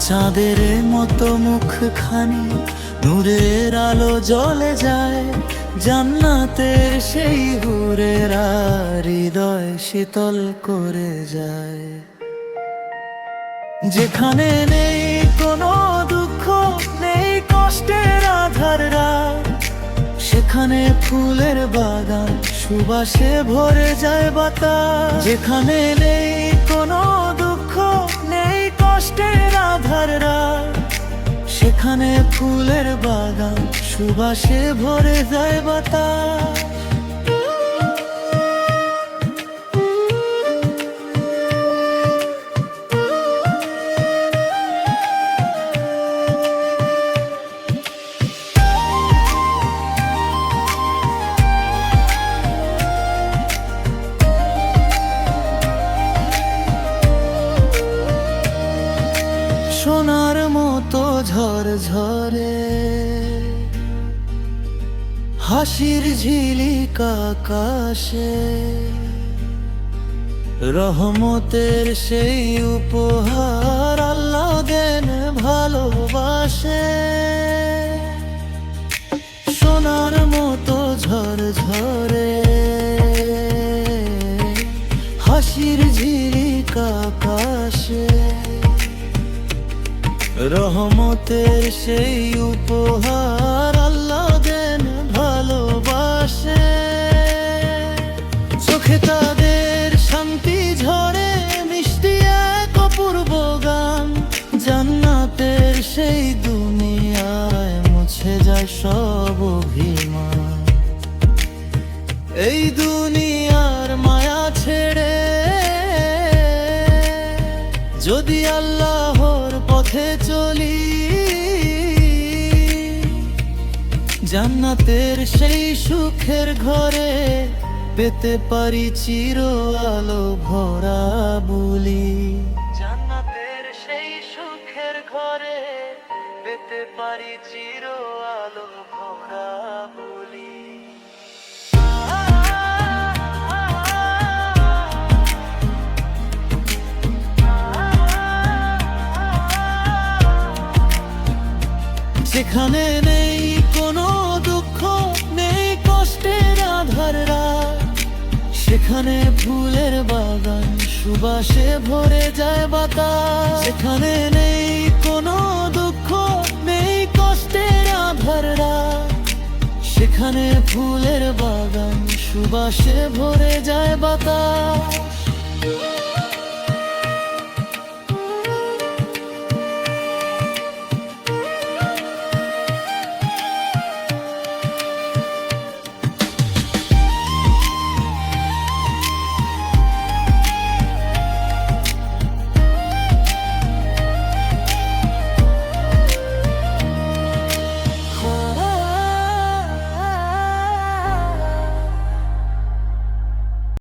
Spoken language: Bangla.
চাঁদের মতো মুখখানি নূরের আলো জ্বলে যায়, জান্নাতের সেই হুরেরা হৃদয় শীতল করে যায়। যেখানে নেই কোনো দুঃখ, নেই কষ্টের আধার রাত, সেখানে ফুলের বাগান সুবাসে ভরে যায় বাতাস। যেখানে নেই কোনো দুঃখ, নেই কষ্টের আধার রাত, সেখানে ফুলের বাগান সুবাসে ভরে যায় বাতাস। সোনার মতো ঝরঝরে হাসির ঝিলিক আকাশে, রহমতের সেই উপহার আল্লাহ দেন ভালোবাসে। সোনার মতো ঝরঝরে হাসির ঝিলিক আকাশে, রহমতের সেই উপহার আল্লাহ দেন ভালোবাসে। চোখে তাদের শান্তি ঝরে মিষ্টি এক অপূর্ব গান, জান্নাতের সেই দুনিয়ায় মুছে যায় সব অভিমান। এই দুনিয়ার মায়া ছেড়ে যদি আল্লাহর পথে চলি, জান্নাতের সেই সুখের ঘরে পেতে পারি চির আলো ভরা বুলি। জান্নাতের সেই সুখের ঘরে পেতে পারি চির আলো ভরা বুলি। যেখানে নেই কোনো দুঃখ, নেই কষ্টের আধার রাত, সেখানে ফুলের বাগান সুবাসে ভরে যায় বাতাস। যেখানে নেই কোনো দুঃখ, নেই কষ্টের আধার রাত, সেখানে ফুলের বাগান সুবাসে ভরে যায় বাতাস।